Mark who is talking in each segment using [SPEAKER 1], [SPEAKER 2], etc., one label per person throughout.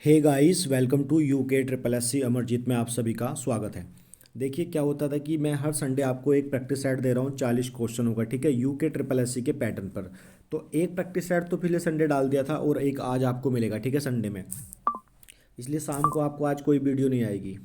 [SPEAKER 1] Hey guys, welcome to UK triple S C Amarjeet में आप सभी का स्वागत है। देखिए क्या होता था कि मैं हर संडे आपको एक प्रैक्टिस सेट दे रहा हूँ 40 क्वेश्चनों का, ठीक है, यूके ट्रिपल एस सी के पैटर्न पर। तो एक प्रैक्टिस सेट तो पिछले संडे डाल दिया था और एक आज आपको मिलेगा, ठीक है, संडे में। इसलिए शाम को आपको आज कोई वीडियो नहीं आएगी।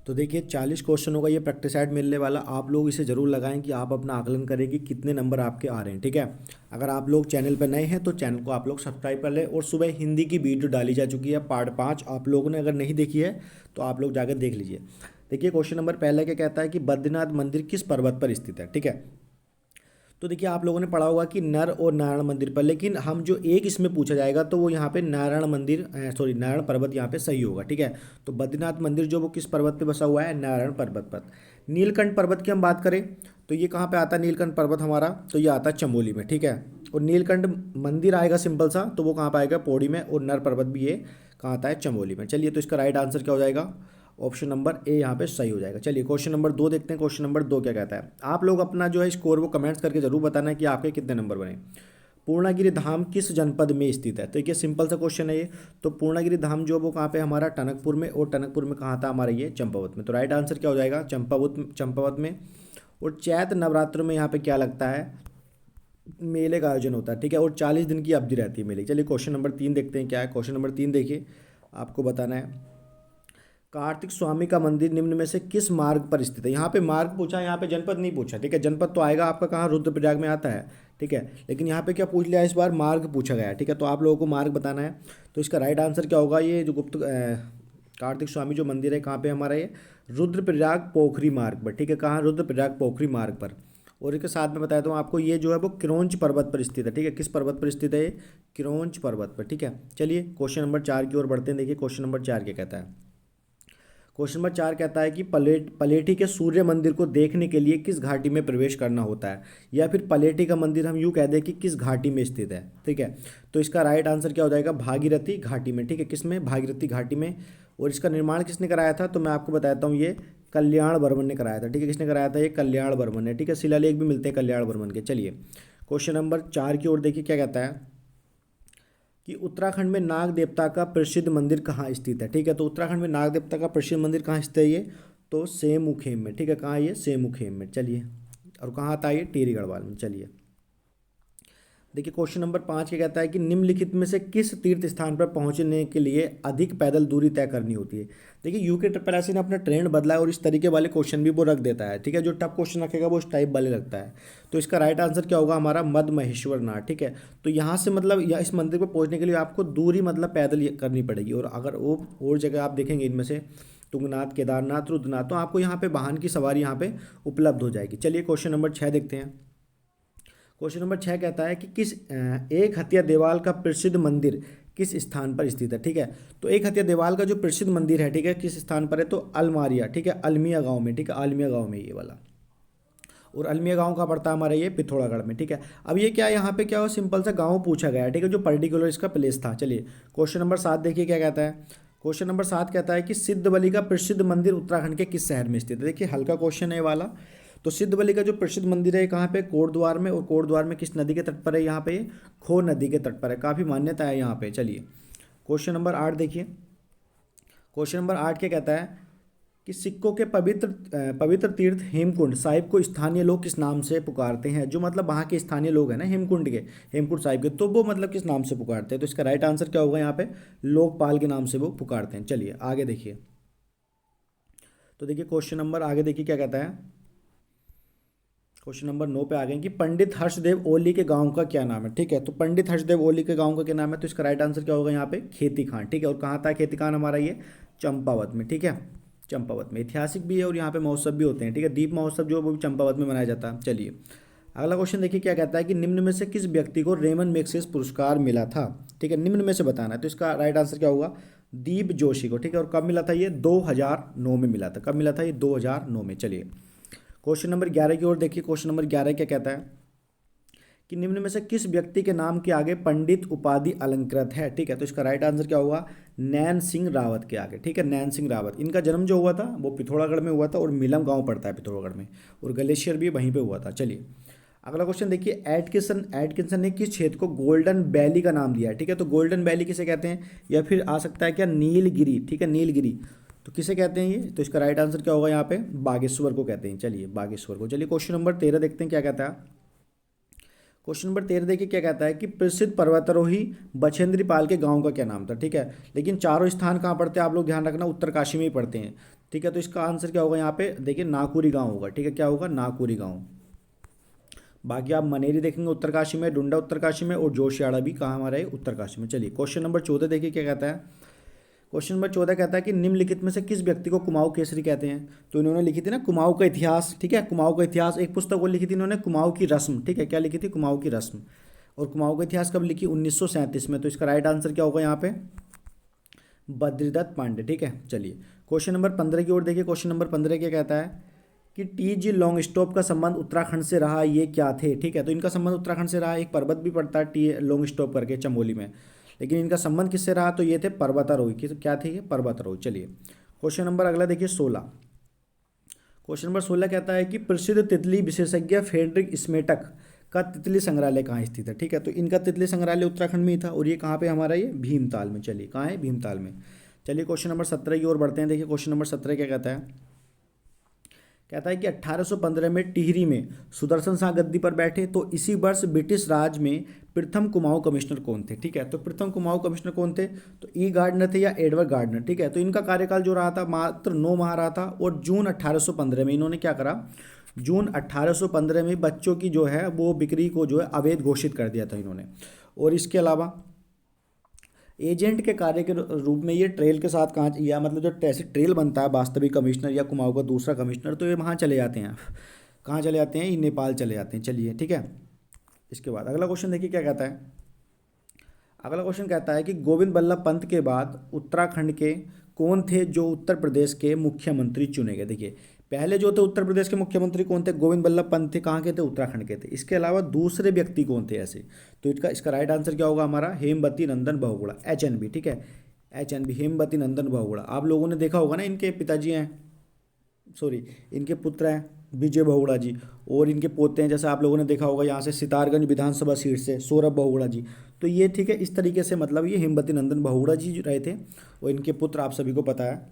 [SPEAKER 1] तो देखिए 40 क्वेश्चनों का ये प्रैक्टिस सेट मिलने वाला, आप लोग इसे ज़रूर लगाएं कि आप अपना आकलन करें कि कितने नंबर आपके आ रहे हैं, ठीक है। अगर आप लोग चैनल पर नए हैं तो चैनल को आप लोग सब्सक्राइब कर लें। और सुबह हिंदी की वीडियो डाली जा चुकी है पार्ट 5, आप लोगों ने अगर नहीं देखी है तो आप लोग जाकर देख लीजिए। देखिए क्वेश्चन नंबर पहले क्या कहता है कि बद्रीनाथ मंदिर किस पर्वत पर स्थित है, ठीक है। तो देखिए आप लोगों ने पढ़ा होगा कि नर और नारायण मंदिर पर, लेकिन हम जो एक इसमें पूछा जाएगा तो वो यहाँ पे नारायण मंदिर, सॉरी नारायण पर्वत यहाँ पे सही होगा, ठीक है। तो बद्रीनाथ मंदिर जो वो किस पर्वत पे बसा हुआ है, नारायण पर्वत पर। नीलकंठ पर्वत की हम बात करें तो ये कहाँ पे आता है, नीलकंठ पर्वत हमारा, तो ये आता है चमोली में, ठीक है। और नीलकंठ मंदिर आएगा सिंपल सा, तो वो कहाँ पे आएगा, पौड़ी में। और नर पर्वत भी ये कहाँ आता है, चमोली में। चलिए तो इसका राइट आंसर क्या हो जाएगा, ऑप्शन नंबर ए यहाँ पे सही हो जाएगा। चलिए क्वेश्चन नंबर 2 देखते हैं। क्वेश्चन नंबर 2 क्या कहता है, आप लोग अपना जो है स्कोर वो कमेंट्स करके जरूर बताना है कि आपके कितने नंबर बने। पूर्णागिरि धाम किस जनपद में स्थित है, तो ये सिंपल सा क्वेश्चन है ये। तो पूर्णागिरि धाम जो वो कहाँ पे हमारा, टनकपुर में। और टनकपुर में कहाँ था हमारा, ये चंपावत में। तो राइट आंसर क्या हो जाएगा, चंपावत में। और चैत्र नवरात्र में यहाँ पे क्या लगता है, मेले का आयोजन होता है, ठीक है। और 40 दिन की अवधि रहती है मेले की। चलिए क्वेश्चन नंबर 3 देखते हैं क्या है। क्वेश्चन नंबर 3 देखिए, आपको बताना है कार्तिक स्वामी का मंदिर निम्न में से किस मार्ग पर स्थित है। यहाँ पे मार्ग पूछा है, यहाँ पे जनपद नहीं पूछा, ठीक है। जनपद तो आएगा आपका कहाँ, रुद्रप्रयाग में आता है, ठीक है। लेकिन यहाँ पे क्या पूछ लिया, इस बार मार्ग पूछा गया है, ठीक है। तो आप लोगों को मार्ग बताना है। तो इसका राइट आंसर क्या होगा, ये जो कार्तिक स्वामी जो मंदिर है कहाँ पे हमारा, ये रुद्रप्रयाग पोखरी मार्ग पर, ठीक है। कहाँ, रुद्रप्रयाग पोखरी मार्ग पर। और इसके साथ में बताया तो आपको, ये जो है वो क्रोंच पर्वत पर स्थित है, ठीक है। किस पर्वत पर स्थित है ये, क्रोंच पर्वत पर, ठीक है। चलिए क्वेश्चन नंबर 4 की ओर बढ़ते हैं। देखिए क्वेश्चन नंबर 4 क्या कहता है। क्वेश्चन नंबर 4 कहता है कि पलेठी के सूर्य मंदिर को देखने के लिए किस घाटी में प्रवेश करना होता है। या फिर पलेठी का मंदिर हम यूँ कह दें कि किस घाटी में स्थित है, ठीक है। तो इसका राइट आंसर क्या हो जाएगा, भागीरथी घाटी में, ठीक है। किस में, भागीरथी घाटी में। और इसका निर्माण किसने कराया था, तो मैं आपको बताता हूँ, ये कल्याण वर्मन ने कराया था, ठीक है। किसने कराया था, ये कल्याण वर्मन ने, ठीक है। शिलालेख भी मिलते हैं कल्याण वर्मन के। चलिए क्वेश्चन नंबर 4 की ओर देखिए क्या कहता है कि उत्तराखंड में नाग देवता का प्रसिद्ध मंदिर कहाँ स्थित है, ठीक है। तो उत्तराखंड में नाग देवता का प्रसिद्ध मंदिर कहाँ स्थित है, ये तो सेमुखेम में, ठीक है। कहाँ है ये, सेमुखेम में। चलिए और कहाँ आता है ये, टिहरी गढ़वाल में। चलिए देखिए क्वेश्चन नंबर 5 क्या कहता है कि निम्नलिखित में से किस तीर्थ स्थान पर पहुंचने के लिए अधिक पैदल दूरी तय करनी होती है। देखिए यूके ट्रिपल एससी ने अपना ट्रेंड बदला है और इस तरीके वाले क्वेश्चन भी वो रख देता है, ठीक है। जो टफ क्वेश्चन रखेगा वो इस टाइप वाले रखता है। तो इसका राइट आंसर क्या होगा हमारा, मद महेश्वर नाथ, ठीक है। तो यहाँ से मतलब या इस मंदिर पर पहुँचने के लिए आपको दूरी मतलब पैदल करनी पड़ेगी। और अगर वो और जगह आप देखेंगे इनमें से तुंगनाथ, केदारनाथ, रुद्रनाथ, तो आपको यहाँ पे वाहन की सवारी यहाँ पे उपलब्ध हो जाएगी। चलिए क्वेश्चन नंबर 6 देखते हैं। क्वेश्चन नंबर 6 कहता है कि एक हत्या देवाल का प्रसिद्ध मंदिर किस स्थान पर स्थित है, ठीक है। तो एक हत्या देवाल का जो प्रसिद्ध मंदिर है, ठीक है, किस स्थान पर है, तो अलमारिया, ठीक है, अलमिया गांव में, ठीक है, अलमिया गांव में ये वाला। और अलमिया गांव का पड़ता है हमारा ये पिथौरागढ़ में, ठीक है। अब ये क्या, यहाँ पे क्या हो, सिंपल सा गांव पूछा गया है, ठीक है, जो पर्टिकुलर इसका प्लेस था। चलिए क्वेश्चन नंबर 7 देखिए क्या कहता है। क्वेश्चन नंबर 7 कहता है कि सिद्धबली का प्रसिद्ध मंदिर उत्तराखंड के किस शहर में स्थित है। देखिए हल्का क्वेश्चन है ये वाला। तो सिद्धबली का जो प्रसिद्ध मंदिर है कहाँ पे, कोटद्वार में। और कोटद्वार में किस नदी के तट पर है, यहाँ पे खो नदी के तट पर है। काफ़ी मान्यता है यहाँ पे। चलिए क्वेश्चन नंबर 8 देखिए। क्वेश्चन नंबर 8 क्या कहता है कि सिखों के पवित्र तीर्थ हेमकुंड साहिब को स्थानीय लोग किस नाम से पुकारते हैं। जो मतलब वहाँ के स्थानीय लोग हैं ना हेमकुंड के, हेमकुंड साहिब के, तो वो मतलब किस नाम से पुकारते हैं। तो इसका राइट आंसर क्या होगा, यहाँ पे लोकपाल के नाम से वो पुकारते हैं। चलिए आगे देखिए। तो देखिए क्वेश्चन नंबर आगे देखिए क्या कहता है। क्वेश्चन नंबर 9 पे आ गए कि पंडित हर्षदेव ओली के गांव का क्या नाम है, ठीक है। तो पंडित हर्षदेव ओली के गांव का क्या नाम है, तो इसका राइट आंसर क्या होगा, यहाँ पे खेती खान, ठीक है। और कहाँ था खेती खान हमारा, ये चंपावत में, ठीक है। चंपावत में ऐतिहासिक भी है और यहाँ पे महोत्सव भी होते हैं, ठीक है। दीप महोत्सव जो वो भी चंपावत में मनाया जाता है। चलिए अगला क्वेश्चन देखिए क्या कहता है कि निम्न में से किस व्यक्ति को रेमन मैग्सेसे पुरस्कार मिला था, ठीक है। निम्न में से बताना है। तो इसका राइट आंसर क्या होगा, दीप जोशी को, ठीक है। और कब मिला था, ये 2009 में मिला था। कब मिला था, ये 2009 में। चलिए क्वेश्चन नंबर 11 की ओर देखिए। क्वेश्चन नंबर 11 क्या कहता है कि निम्न में से किस व्यक्ति के नाम के आगे पंडित उपाधि अलंकृत है, ठीक है। तो इसका राइट आंसर क्या होगा, नैन सिंह रावत के आगे, ठीक है। नैन सिंह रावत, इनका जन्म जो हुआ था वो पिथौरागढ़ में हुआ था और मिलम गांव पड़ता है पिथौरागढ़ में। और ग्लेशियर भी वहीं पे हुआ था। चलिए अगला क्वेश्चन देखिए, एटकिंसन ने किस क्षेत्र को गोल्डन वैली का नाम दिया है, ठीक है। तो गोल्डन वैली किसे कहते हैं, या फिर आ सकता है क्या नीलगिरी, ठीक है, नीलगिरी। तो किसे कहते हैं ये, तो इसका राइट आंसर क्या होगा यहाँ पे, बागेश्वर को कहते हैं। चलिए बागेश्वर को। चलिए क्वेश्चन नंबर 13 देखते हैं क्या कहता है। क्वेश्चन नंबर 13 देखिए क्या कहता है कि प्रसिद्ध पर्वतारोही बछेंद्री पाल के गांव का क्या नाम था, ठीक है। लेकिन चारों स्थान कहाँ पड़ते हैं आप लोग ध्यान रखना, उत्तरकाशी में ही पड़ते हैं, ठीक है। तो इसका आंसर क्या होगा यहाँ पे, देखिए नाकुरी गांव होगा, ठीक है। क्या होगा, नाकुरी गांव। बाकी आप मनेरी देखेंगे उत्तरकाशी में, डुंडा उत्तरकाशी में, और जोशियाड़ा भी कहाँ हमारा है, उत्तरकाशी में। चलिए क्वेश्चन नंबर 14 देखिए क्या कहता है। क्वेश्चन नंबर 14 कहता है कि निम्नलिखित में से किस व्यक्ति को कुमाऊं केसरी कहते हैं। तो इन्होंने लिखी थी ना कुमाऊं का इतिहास, ठीक है, कुमाऊं का इतिहास। एक पुस्तक वो लिखी थी इन्होंने, कुमाऊं की रस्म, ठीक है। क्या लिखी थी, कुमाऊं की रस्म। और कुमाऊं का इतिहास कब लिखी, 1937 में। तो इसका राइट आंसर क्या होगा यहाँ पे, बद्रीदत्त पांडे, ठीक है। चलिए क्वेश्चन नंबर 15 की ओर देखिए। क्वेश्चन नंबर 15 क्या कहता है कि टी.जी. लॉन्गस्टॉप का संबंध उत्तराखंड से रहा, ये क्या थे, ठीक है। तो इनका संबंध उत्तराखंड से रहा, एक पर्वत भी पड़ता है टी लॉन्गस्टॉप करके चमोली में, लेकिन इनका संबंध किससे रहा, तो ये थे पर्वतारोही, क्या थे ये, पर्वतारोही। चलिए क्वेश्चन नंबर अगला देखिए 16। क्वेश्चन नंबर 16 कहता है कि प्रसिद्ध तितली विशेषज्ञ फ्रेडरिक स्मेटक का तितली संग्रहालय कहाँ स्थित है, ठीक है। तो इनका तितली संग्रहालय उत्तराखंड में ही था, और ये कहाँ पे हमारा, ये भीमताल में। चलिए कहाँ है, भीमताल में। चलिए क्वेश्चन नंबर 17 की ओर बढ़ते हैं। देखिए क्वेश्चन नंबर 17 क्या कहता है, कहता है कि 1815 में टिहरी में सुदर्शन शाह गद्दी पर बैठे, तो इसी वर्ष ब्रिटिश राज में प्रथम कुमाऊं कमिश्नर कौन थे, ठीक है। तो प्रथम कुमाऊं कमिश्नर कौन थे, तो ई गार्डनर थे या एडवर्ड गार्डनर, ठीक है। तो इनका कार्यकाल जो रहा था मात्र 9 माह रहा था, और जून 1815 में इन्होंने क्या करा, जून 1815 में बच्चों की जो है वो बिक्री को जो है अवैध घोषित कर दिया था इन्होंने। और इसके अलावा एजेंट के कार्य के रूप में ये ट्रेल के साथ कहाँ, या मतलब जो ऐसे ट्रेल बनता है वास्तविक कमिश्नर या कुमाऊं का दूसरा कमिश्नर, तो ये वहाँ चले जाते हैं, कहाँ चले जाते हैं, ये नेपाल चले जाते हैं। चलिए ठीक है। इसके बाद अगला क्वेश्चन देखिए क्या कहता है। अगला क्वेश्चन कहता है कि गोविंद बल्लभ पंत के बाद उत्तराखंड के कौन थे जो उत्तर प्रदेश के मुख्यमंत्री चुने गए। देखिए पहले जो थे उत्तर प्रदेश के मुख्यमंत्री कौन थे, गोविंद बल्लभ पंत थे, कहाँ के थे, उत्तराखंड के थे। इसके अलावा दूसरे व्यक्ति कौन थे ऐसे, तो इसका राइट आंसर क्या होगा हमारा, हेमवती नंदन बहुगुणा, HNB, ठीक है, HNB, हेमवती नंदन बहुगुणा। आप लोगों ने देखा होगा ना, इनके पिताजी हैं, सॉरी इनके पुत्र हैं विजय बहुगुणा जी, और इनके पोते हैं, जैसे आप लोगों ने देखा होगा यहाँ से सितारगंज विधानसभा सीट से सौरभ बहुगुणा जी। तो ये ठीक है, इस तरीके से मतलब ये हेमवती नंदन बहुगुणा जी रहे थे, और इनके पुत्र आप सभी को पता है।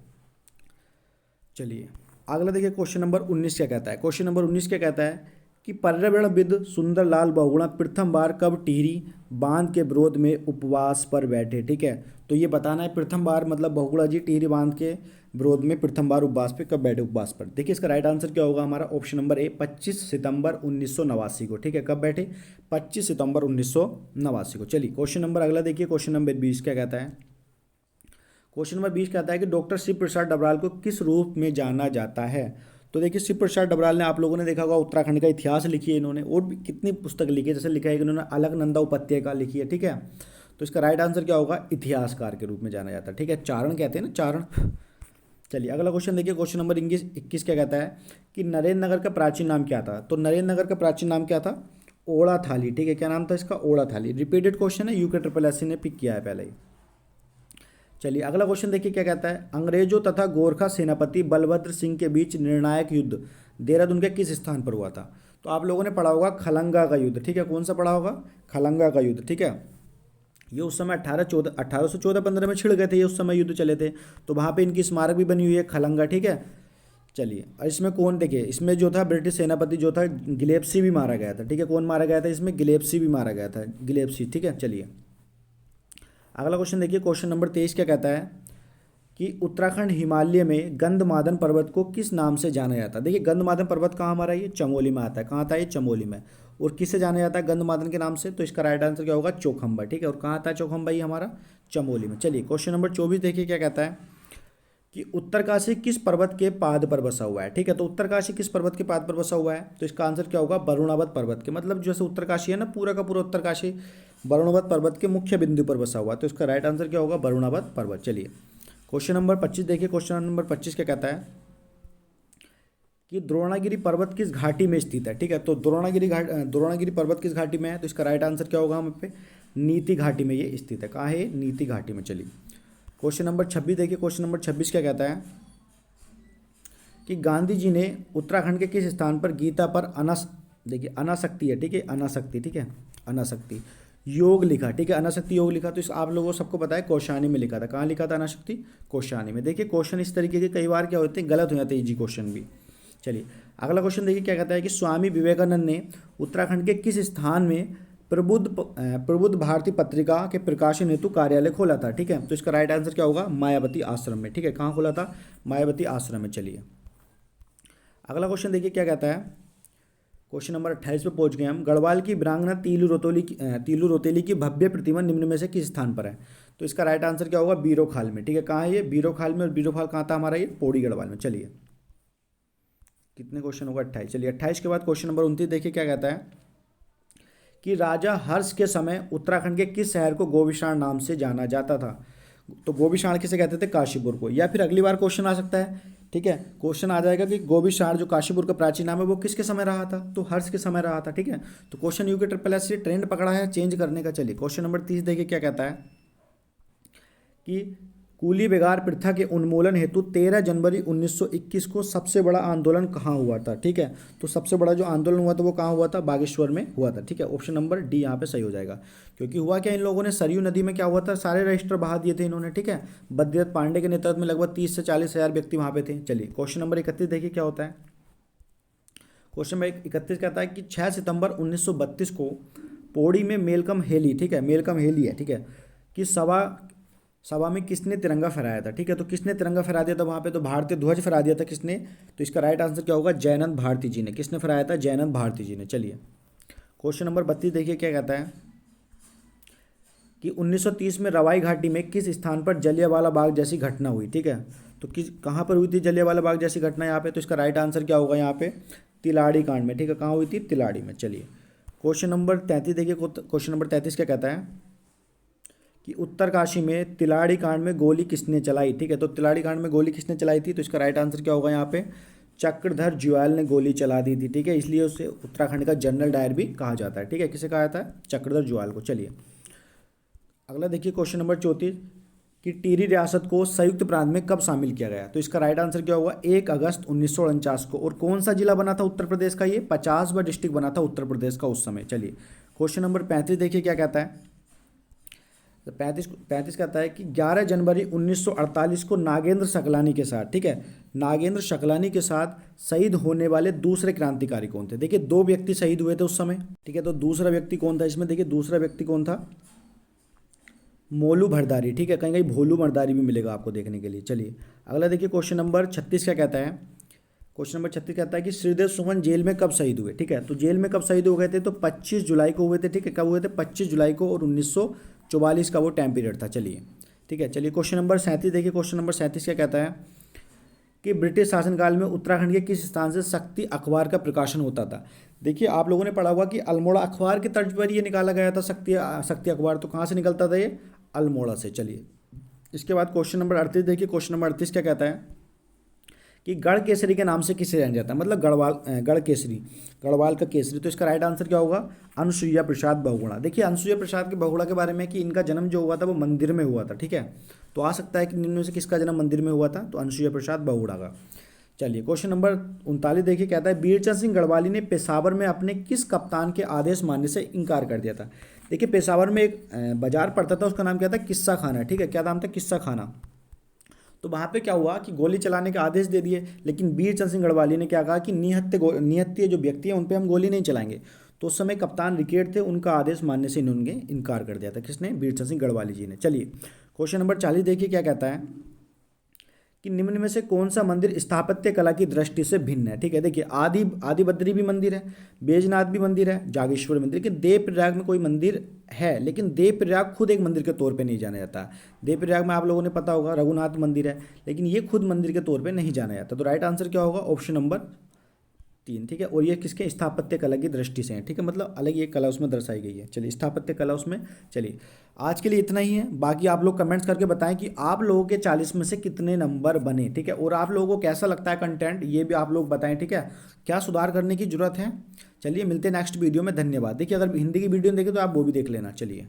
[SPEAKER 1] चलिए अगला देखिए क्वेश्चन नंबर 19 क्या कहता है। क्वेश्चन नंबर 19 क्या कहता है कि पर्यावरणविद सुंदरलाल बहुगुणा प्रथम बार कब टिहरी बांध के विरोध में उपवास पर बैठे, ठीक है। तो ये बताना है प्रथम बार, मतलब बहुगुणा जी टिहरी बांध के विरोध में प्रथम बार उपवास पे कब बैठे, उपवास पर। देखिए इसका राइट आंसर क्या होगा हमारा, ऑप्शन नंबर ए 25 सितंबर 1989 को, ठीक है। कब बैठे, 25 सितंबर 1989 को। चलिए क्वेश्चन नंबर अगला देखिए। क्वेश्चन नंबर 20 क्या कहता है। क्वेश्चन नंबर 20 कहता है कि डॉक्टर शिव प्रसाद डबराल को किस रूप में जाना जाता है। तो देखिए शिव प्रसाद डबराल ने, आप लोगों ने देखा होगा, उत्तराखंड का इतिहास लिखी है इन्होंने, और भी कितनी पुस्तक लिखी है, जैसे लिखा है कि इन्होंने अलकनंदा उपत्यका लिखी है, ठीक है। तो इसका राइट आंसर क्या होगा, इतिहासकार के रूप में जाना जाता है, ठीक है, चारण कहते हैं ना, चारण। चलिए अगला क्वेश्चन देखिए। क्वेश्चन नंबर 21 क्या कहता है कि नरेंद्र नगर का प्राचीन नाम क्या था। तो नरेंद्र नगर का प्राचीन नाम क्या था, ओड़ा थाली, ठीक है। क्या नाम था इसका, ओड़ा थाली। रिपीटेड क्वेश्चन है, UKSSC ने पिक किया है पहले ही। चलिए अगला क्वेश्चन देखिए क्या कहता है। अंग्रेजों तथा गोरखा सेनापति बलभद्र सिंह के बीच निर्णायक युद्ध देहरादून के किस स्थान पर हुआ था। तो आप लोगों ने पढ़ा होगा खलंगा का युद्ध, ठीक है। कौन सा पढ़ा होगा, खलंगा का युद्ध, ठीक है। ये उस समय 1814-15 में छिड़ गए थे, ये उस समय युद्ध चले थे, तो वहाँ पे इनकी स्मारक भी बनी हुई है खलंगा, ठीक है। चलिए और इसमें कौन, देखिए इसमें जो था ब्रिटिश सेनापति जो था गिलेप्सी भी मारा गया था, ठीक है। कौन मारा गया था इसमें, गिलेप्सी भी मारा गया था, गिलेप्सी, ठीक है। चलिए अगला क्वेश्चन देखिए। क्वेश्चन नंबर 23 क्या कहता है कि उत्तराखंड हिमालय में गंधमादन पर्वत को किस नाम से जाना जाता है। देखिए गंधमादन पर्वत कहाँ हमारा, ये चमोली में आता है, कहाँ आता है ये, चमोली में। और किससे जाना जाता है, गंधमादन के नाम से। तो इसका राइट आंसर क्या होगा, चौखंबा, ठीक है। और कहाँ आता है चौखंबा, ये हमारा चमोली में। चलिए क्वेश्चन नंबर 24 देखिए क्या कहता है कि उत्तरकाशी किस पर्वत के पाद पर बसा हुआ है, ठीक है। तो उत्तरकाशी किस पर्वत के पाद पर बसा हुआ है, तो इसका आंसर क्या होगा, वरुणावत पर्वत के, मतलब जैसे उत्तरकाशी है ना, पूरा का पूरा उत्तरकाशी वरुणावत पर्वत के मुख्य बिंदु पर बसा हुआ है। तो इसका राइट आंसर क्या होगा, वरुणावत पर्वत। चलिए क्वेश्चन नंबर 25 देखिए। क्वेश्चन नंबर 25 क्या कहता है कि द्रोणागिरी पर्वत किस घाटी में स्थित है, ठीक है। तो द्रोणागिरी पर्वत किस घाटी में है, तो इसका राइट आंसर क्या होगा हम पे, नीति घाटी में ये स्थित है। कहाँ है, नीति घाटी में। चलिए क्वेश्चन नंबर 26 देखिए। क्वेश्चन नंबर 26 क्या कहता है कि गांधी जी ने उत्तराखंड के किस स्थान पर गीता पर अनस देखिए अनासक्ति है, ठीक है, अनासक्ति, ठीक है, अनासक्ति। योग लिखा, ठीक है, अनासक्ति योग लिखा, तो इस आप लोगों को सबको पता है कौशानी में लिखा था। कहाँ लिखा था अनासक्ति? कौशानी में। देखिए क्वेश्चन इस तरीके के कई बार क्या होते हैं, गलत हो जाते हैं इजी क्वेश्चन भी। चलिए अगला क्वेश्चन देखिए क्या कहता है कि स्वामी विवेकानंद ने उत्तराखंड के किस स्थान में प्रबुद्ध भारती पत्रिका के प्रकाशन हेतु कार्यालय खोला था? ठीक है, तो इसका राइट आंसर क्या होगा? मायावती आश्रम में। ठीक है, कहाँ खोला था? मायावती आश्रम में। चलिए अगला क्वेश्चन देखिए क्या कहता है, क्वेश्चन नंबर 28 पे पहुंच गए हम। गढ़वाल की वीरांगना तीलू रोतेली की भव्य प्रतिमा निम्न में से किस स्थान पर है? तो इसका राइट आंसर क्या होगा? बीरोखाल में। ठीक है, कहाँ है ये? बीरोखाल में। और बीरोखाल कहाँ था हमारा? ये पौड़ी गढ़वाल में। चलिए कितने क्वेश्चन होगा? 28। चलिए 28 के बाद क्वेश्चन नंबर 29 देखिए क्या कहता है कि राजा हर्ष के समय उत्तराखंड के किस शहर को गोविशाण नाम से जाना जाता था? तो गोविशाण किसे कहते थे? काशीपुर को। या फिर अगली बार क्वेश्चन आ सकता है, ठीक है, क्वेश्चन आ जाएगा कि गोविशाण जो काशीपुर का प्राचीन नाम है वो किसके समय रहा था? तो हर्ष के समय रहा था। ठीक है, तो क्वेश्चन यूके ट्रिपल एस से ट्रेंड पकड़ा है चेंज करने का। चलिए क्वेश्चन नंबर 30 देखिए क्या कहता है कि कूली बेगार प्रथा के उन्मूलन हेतु 13 जनवरी 1921 को सबसे बड़ा आंदोलन कहाँ हुआ था? ठीक है, तो सबसे बड़ा जो आंदोलन हुआ था वो कहाँ हुआ था? बागेश्वर में हुआ था। ठीक है, ऑप्शन नंबर डी यहाँ पे सही हो जाएगा। क्योंकि हुआ क्या, इन लोगों ने सरयू नदी में क्या हुआ था, सारे रजिस्टर बहा दिए थे इन्होंने। ठीक है, बद्रीनाथ पांडे के नेतृत्व में लगभग 30 से 40 हज़ार व्यक्ति वहाँ पे थे। चलिए क्वेश्चन नंबर 31 देखिए क्या होता है। क्वेश्चन नंबर 31 कहता है कि 6 सितंबर 1932 को पौड़ी में मेलकम हेली, ठीक है, मेलकम हेली है, ठीक है, कि सभा में किसने तिरंगा फहराया था? ठीक है, तो किसने तिरंगा फहरा दिया था वहाँ पे? तो भारतीय ध्वज फहरा दिया था किसने? तो इसका राइट आंसर क्या होगा? जयनंद भारती जी ने। किसने फहराया था? जयनंद भारती जी ने। चलिए क्वेश्चन नंबर 32 देखिए क्या कहता है कि 1930 में रवाई घाटी में किस स्थान पर जलियांवाला बाग जैसी घटना हुई? ठीक है, तो कहाँ पर हुई थी जलियांवाला बाग जैसी घटना यहाँ पे? तो इसका राइट आंसर क्या होगा यहाँ पे? तिलाड़ी कांड में। ठीक है, कहाँ हुई थी? तिलाड़ी में। चलिए क्वेश्चन नंबर 33 देखिए, क्वेश्चन नंबर 33 क्या कहता है कि उत्तरकाशी में तिलाड़ी कांड में गोली किसने चलाई? ठीक है, तो तिलाड़ी कांड में गोली किसने चलाई थी? तो इसका राइट आंसर क्या होगा यहाँ पे? चक्रधर जुयाल ने गोली चला दी थी। ठीक है, इसलिए उसे उत्तराखंड का जनरल डायर भी कहा जाता है। ठीक है, किसे कहा जाता है? चक्रधर जुयाल को। चलिए अगला देखिए क्वेश्चन नंबर 34 कि टिहरी रियासत को संयुक्त प्रांत में कब शामिल किया गया? तो इसका राइट आंसर क्या होगा? 1 अगस्त 1949 को। और कौन सा जिला बना था उत्तर प्रदेश का? ये 50वां डिस्ट्रिक्ट बना था उत्तर प्रदेश का उस समय। चलिए क्वेश्चन नंबर 35 देखिए क्या कहता है। तो 35 कहता है कि 11 जनवरी 1948 को नागेंद्र शकलानी के साथ, ठीक है, नागेंद्र शकलानी के साथ शहीद होने वाले दूसरे क्रांतिकारी कौन थे? देखिए 2 व्यक्ति शहीद हुए थे उस समय। ठीक है, तो दूसरा व्यक्ति कौन था इसमें? देखिए दूसरा व्यक्ति कौन था? मोलू भरदारी। ठीक है, कहीं कहीं भोलू भरदारी भी मिलेगा आपको देखने के लिए। चलिए अगला देखिए क्वेश्चन नंबर 36 क्या कहता है। क्वेश्चन नंबर 36 कहता है कि श्रीदेव सुमन जेल में कब शहीद हुए? ठीक है, तो जेल में कब शहीद हो गए थे? तो 25 जुलाई को हुए थे। ठीक है, कब हुए थे? 25 जुलाई को, और 1944 का वो टाइम पीरियड था। चलिए ठीक है, चलिए क्वेश्चन नंबर 37 देखिए। क्वेश्चन नंबर 37 क्या कहता है कि ब्रिटिश शासनकाल में उत्तराखंड के किस स्थान से शक्ति अखबार का प्रकाशन होता था? देखिए आप लोगों ने पढ़ा होगा कि अल्मोड़ा अखबार की तर्ज पर ये निकाला गया था शक्ति अखबार। तो कहाँ से निकलता था ये? अल्मोड़ा से। चलिए इसके बाद क्वेश्चन नंबर 38 देखिए। क्वेश्चन नंबर 38 क्या कहता है कि गढ़ केसरी के नाम से किसे जाना जाता है? मतलब गढ़ केसरी, गढ़वाल का केसरी। तो इसका राइट आंसर क्या होगा? अनुसुईया प्रसाद बहुगुणा। देखिए अनुसुईया प्रसाद के बहुगुणा के बारे में कि इनका जन्म जो हुआ था वो मंदिर में हुआ था। ठीक है, तो आ सकता है कि निम्न में से किसका जन्म मंदिर में हुआ था? तो अनुसुईया प्रसाद बहुगुणा का। चलिए क्वेश्चन नंबर 39 देखिए कहता है बीरचंद सिंह गढ़वाली ने पेशावर में अपने किस कप्तान के आदेश मानने से इनकार कर दिया था? देखिए पेशावर में एक बाजार पड़ता था, उसका नाम क्या था? किस्सा खाना। ठीक है, क्या नाम था? किस्सा खाना। तो वहाँ पे क्या हुआ कि गोली चलाने के आदेश दे दिए, लेकिन बीरचंद सिंह गढ़वाली ने क्या कहा कि निहत्थे जो व्यक्ति हैं उन पे हम गोली नहीं चलाएंगे। तो उस समय कप्तान रिकेट थे, उनका आदेश मानने से इन्होंने इनकार कर दिया था। किसने? बीरचंद सिंह गढ़वाली जी ने। चलिए क्वेश्चन नंबर 40 देखिए क्या कहता है कि निम्न में से कौन सा मंदिर स्थापत्य कला की दृष्टि से भिन्न है? ठीक है, देखिए आदि बद्री भी मंदिर है, बैजनाथ भी मंदिर है, जागेश्वर मंदिर। लेकिन देव प्रयाग में कोई मंदिर है, लेकिन देव प्रयाग खुद एक मंदिर के तौर पे नहीं जाना जाता। देव प्रयाग में आप लोगों ने पता होगा रघुनाथ मंदिर है, लेकिन ये खुद मंदिर के तौर पे नहीं जाना जाता। तो राइट आंसर क्या होगा? Option number 3। ठीक है, और ये किसके? स्थापत्य कला की दृष्टि से है। ठीक है, मतलब अलग ये कला उसमें दर्शाई गई है। चलिए स्थापत्य कला उसमें। चलिए आज के लिए इतना ही है, बाकी आप लोग कमेंट्स करके बताएं कि आप लोगों के 40 में से कितने नंबर बने। ठीक है, और आप लोगों को कैसा लगता है कंटेंट, ये भी आप लोग बताएं। ठीक है, क्या सुधार करने की जरूरत है। चलिए मिलते हैं नेक्स्ट वीडियो में। धन्यवाद। देखिए अगर हिंदी की वीडियो देखें तो आप वो भी देख लेना। चलिए।